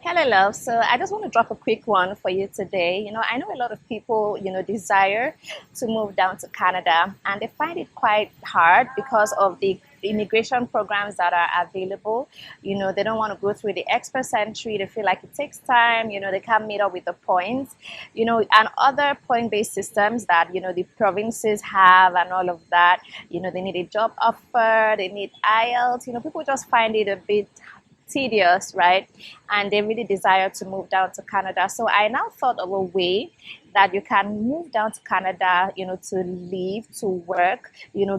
Hello, love. So I just want to drop a quick one for you today. I know a lot of people, desire to move down to Canada, and they find it quite hard because of the immigration programs that are available. They don't want to go through the express entry. They feel like it takes time. They can't meet up with the points, and other point-based systems that, the provinces have and all of that. They need a job offer, they need ielts. People just find it a bit tedious, right? And they really desire to move down to Canada. So I now thought of a way that you can move down to Canada, to live, to work,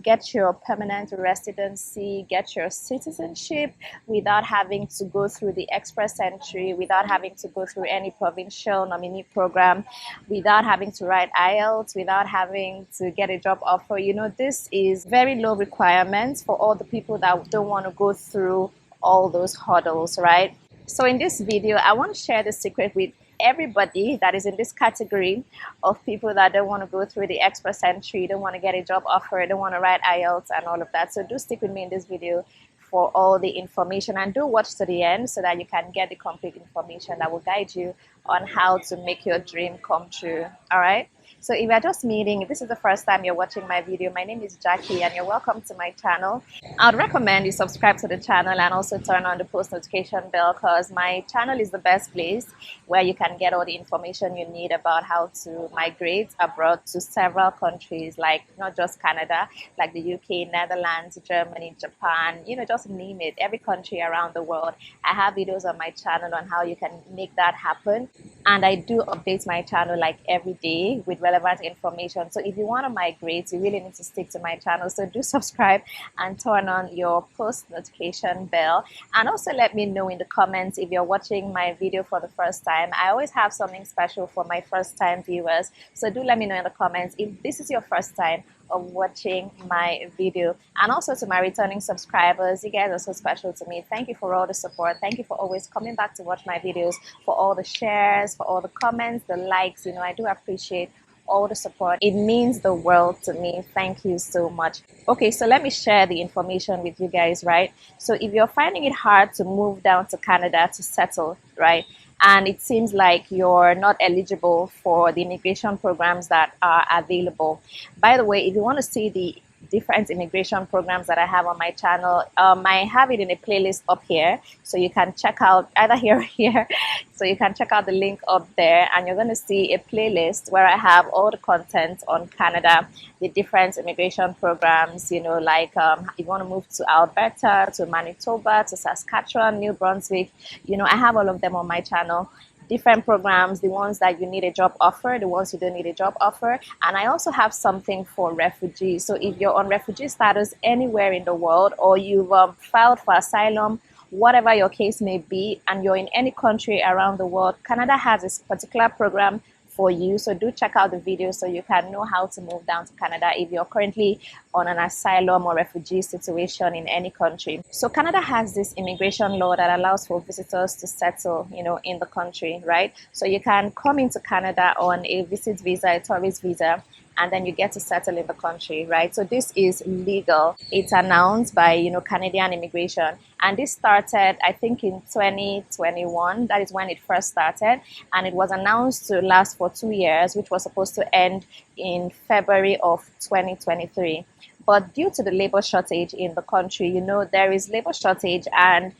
get your permanent residency, get your citizenship without having to go through the express entry, without having to go through any provincial nominee program, without having to write IELTS, without having to get a job offer. This is very low requirements for all the people that don't want to go through all those hurdles, right? So in this video, I want to share the secret with everybody that is in this category of people that don't want to go through the express entry, don't want to get a job offer, don't want to write IELTS and all of that. So do stick with me in this video for all the information, and do watch to the end so that you can get the complete information that will guide you on how to make your dream come true. All right. So if you're just meeting, if this is the first time you're watching my video, my name is Jackie and you're welcome to my channel. I'd recommend you subscribe to the channel and also turn on the post notification bell, because my channel is the best place where you can get all the information you need about how to migrate abroad to several countries, like not just Canada, like the UK, Netherlands, Germany, Japan, just name it, every country around the world. I have videos on my channel on how you can make that happen. And I do update my channel like every day with relevant information. So if you want to migrate, you really need to stick to my channel. So do subscribe and turn on your post notification bell. And also let me know in the comments if you're watching my video for the first time. I always have something special for my first time viewers. So do let me know in the comments if this is your first time of watching my video. And also to my returning subscribers, you guys are so special to me. Thank you for all the support. Thank you for always coming back to watch my videos, for all the shares, for all the comments, the likes. I do appreciate all the support. It means the world to me. Thank you so much. Okay, so let me share the information with you guys, right? So if you're finding it hard to move down to Canada to settle, right, and it seems like you're not eligible for the immigration programs that are available. By the way, if you want to see the different immigration programs that I have on my channel, I have it in a playlist up here, so you can check out either here or here. So you can check out the link up there, and you're going to see a playlist where I have all the content on Canada, the different immigration programs, like if you want to move to Alberta, to Manitoba, to Saskatchewan, New Brunswick, I have all of them on my channel. Different programs, the ones that you need a job offer, the ones you don't need a job offer. And I also have something for refugees. So if you're on refugee status anywhere in the world, or you've filed for asylum, whatever your case may be, and you're in any country around the world, Canada has this particular program for you. So do check out the video so you can know how to move down to Canada if you're currently on an asylum or refugee situation in any country. So Canada has this immigration law that allows for visitors to settle, in the country, right? So you can come into Canada on a visit visa, a tourist visa, and then you get to settle in the country, right? So this is legal. It's announced by, Canadian immigration. And this started, I think, in 2021. That is when it first started. And it was announced to last for 2 years, which was supposed to end in February of 2023. But due to the labor shortage in the country, there is labor shortage, and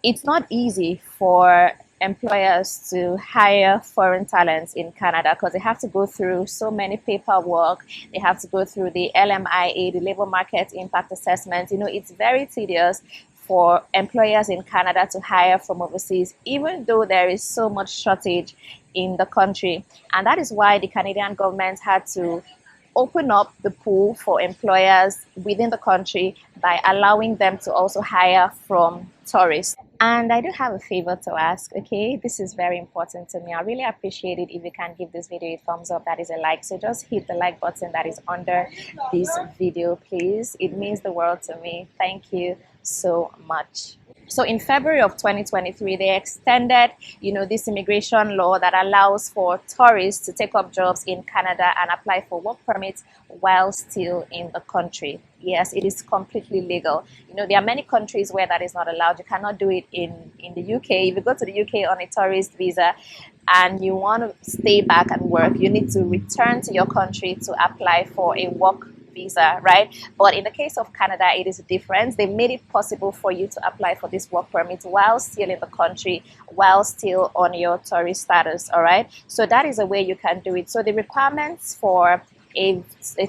it's not easy for employers to hire foreign talents in Canada, because they have to go through so many paperwork. They have to go through the LMIA, the Labor Market Impact Assessment. It's very tedious for employers in Canada to hire from overseas, even though there is so much shortage in the country. And that is why the Canadian government had to open up the pool for employers within the country by allowing them to also hire from tourists. And I do have a favor to ask, okay? This is very important to me. I really appreciate it if you can give this video a thumbs up, that is a like. So just hit the like button that is under this video, please. It means the world to me. Thank you so much. So in February of 2023, they extended, this immigration law that allows for tourists to take up jobs in Canada and apply for work permits while still in the country. Yes, it is completely legal. There are many countries where that is not allowed. You cannot do it in the UK. If you go to the UK on a tourist visa and you want to stay back and work, you need to return to your country to apply for a work visa, right? But in the case of Canada, it is different. They made it possible for you to apply for this work permit while still in the country, while still on your tourist status, all right? So that is a way you can do it. So the requirements for a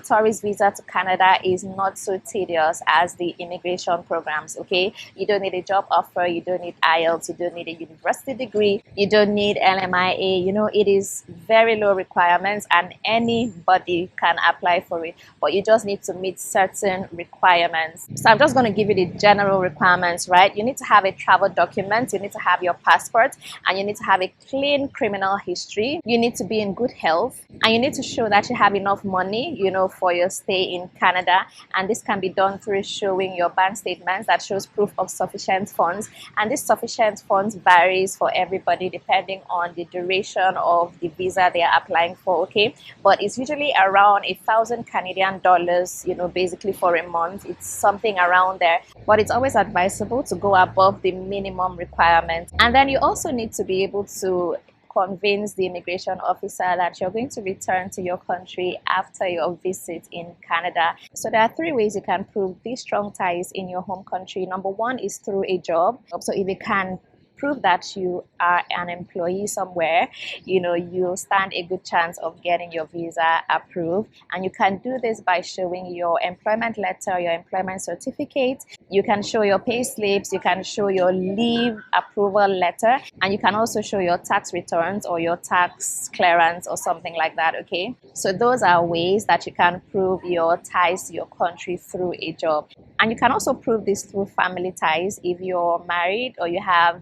tourist visa to Canada is not so tedious as the immigration programs, okay? You don't need a job offer, you don't need IELTS, you don't need a university degree, you don't need LMIA, it is very low requirements and anybody can apply for it, but you just need to meet certain requirements. So I'm just going to give you the general requirements, right? You need to have a travel document, you need to have your passport, and you need to have a clean criminal history, you need to be in good health, and you need to show that you have enough money, for your stay in Canada. And this can be done through showing your bank statements that shows proof of sufficient funds. And this sufficient funds varies for everybody depending on the duration of the visa they are applying for, okay? But it's usually around 1,000 Canadian dollars, basically for a month. It's something around there. But it's always advisable to go above the minimum requirement. And then you also need to be able to convince the immigration officer that you're going to return to your country after your visit in Canada. So there are 3 ways you can prove these strong ties in your home country. Number 1 is through a job. So if you can prove that you are an employee somewhere, you stand a good chance of getting your visa approved. And you can do this by showing your employment letter, your employment certificate. You can show your pay slips, you can show your leave approval letter, and you can also show your tax returns or your tax clearance or something like that, okay? So those are ways that you can prove your ties to your country through a job. And you can also prove this through family ties. If you're married or you have,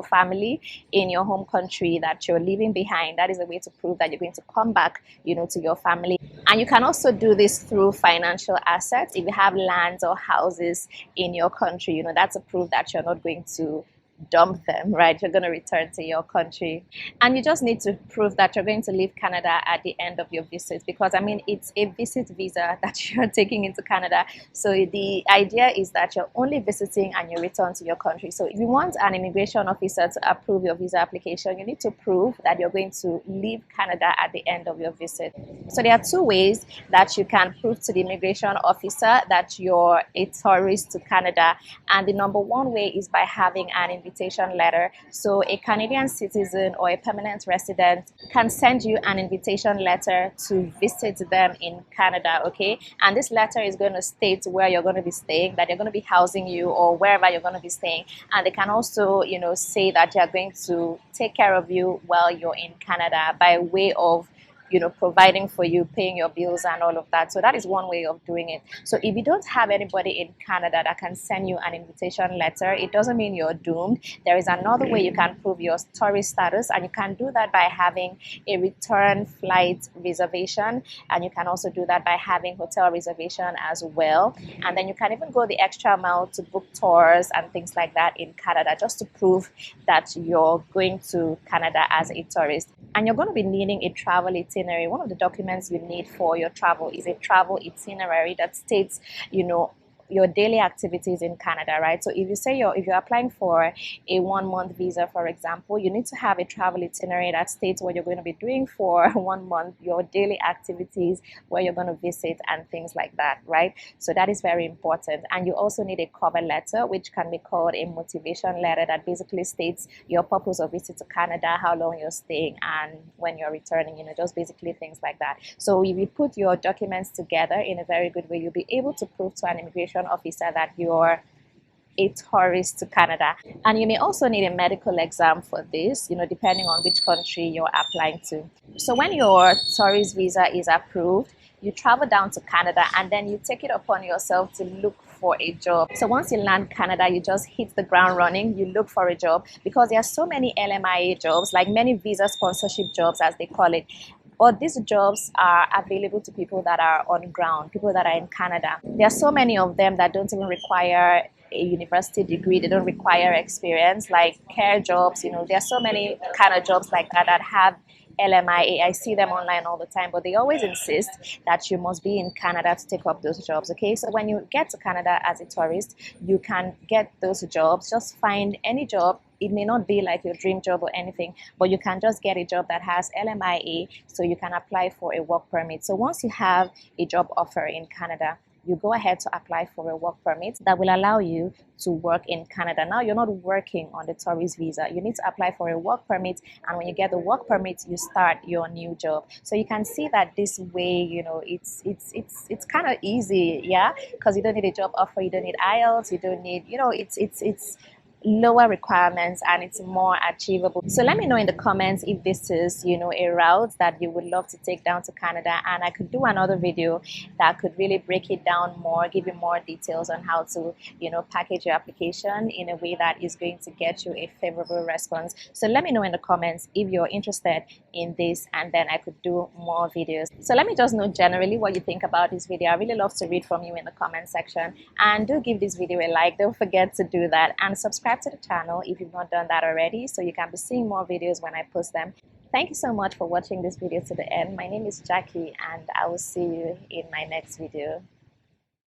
family in your home country that you're leaving behind, that is a way to prove that you're going to come back, to your family. And you can also do this through financial assets. If you have lands or houses in your country, that's a proof that you're not going to dump them, right? You're going to return to your country. And you just need to prove that you're going to leave Canada at the end of your visit, because it's a visit visa that you're taking into Canada. So the idea is that you're only visiting and you return to your country. So if you want an immigration officer to approve your visa application, you need to prove that you're going to leave Canada at the end of your visit. So there are 2 ways that you can prove to the immigration officer that you're a tourist to Canada. And the number 1 way is by having an invitation letter. So a Canadian citizen or a permanent resident can send you an invitation letter to visit them in Canada, okay? And this letter is going to state where you're going to be staying, that they're going to be housing you or wherever you're going to be staying. And they can also, say that they're going to take care of you while you're in Canada by way of providing for you, paying your bills and all of that. So that is 1 way of doing it. So if you don't have anybody in Canada that can send you an invitation letter, it doesn't mean you're doomed. There is another way you can prove your tourist status, and you can do that by having a return flight reservation, and you can also do that by having hotel reservation as well. And then you can even go the extra mile to book tours and things like that in Canada, just to prove that you're going to Canada as a tourist. And you're going to be needing a travel itinerary. One of the documents you need for your travel is a travel itinerary that states, your daily activities in Canada, right? So if you say if you're applying for a 1-month visa, for example, you need to have a travel itinerary that states what you're going to be doing for 1 month, your daily activities, where you're going to visit and things like that, right? So that is very important. And you also need a cover letter, which can be called a motivation letter, that basically states your purpose of visit to Canada, how long you're staying, and when you're returning, just basically things like that. So if you put your documents together in a very good way, you'll be able to prove to an immigration officer that you're a tourist to Canada. And you may also need a medical exam for this, depending on which country you're applying to. So when your tourist visa is approved, you travel down to Canada and then you take it upon yourself to look for a job. So once you land Canada, you just hit the ground running, you look for a job, because there are so many LMIA jobs, like many visa sponsorship jobs as they call it. But these jobs are available to people that are on ground, people that are in Canada. There are so many of them that don't even require a university degree. They don't require experience, like care jobs. There are so many kind of jobs like that that have LMIA. I see them online all the time, but they always insist that you must be in Canada to take up those jobs. Okay, so when you get to Canada as a tourist, you can get those jobs. Just find any job. It may not be like your dream job or anything, but you can just get a job that has LMIA, so you can apply for a work permit. So once you have a job offer in Canada, you go ahead to apply for a work permit that will allow you to work in Canada. Now you're not working on the tourist visa. You need to apply for a work permit, and when you get the work permit, you start your new job. So you can see that this way, it's kind of easy, yeah, because you don't need a job offer, you don't need IELTS, you don't need, it's lower requirements and it's more achievable. So let me know in the comments if this is a route that you would love to take down to Canada, and I could do another video that could really break it down more, give you more details on how to package your application in a way that is going to get you a favorable response. So let me know in the comments if you're interested in this, and then I could do more videos. So let me just know generally what you think about this video. I really love to read from you in the comment section, and do give this video a like. Don't forget to do that, and subscribe to the channel if you've not done that already, so you can be seeing more videos when I post them. Thank you so much for watching this video to the end. My name is Jackie, and I will see you in my next video.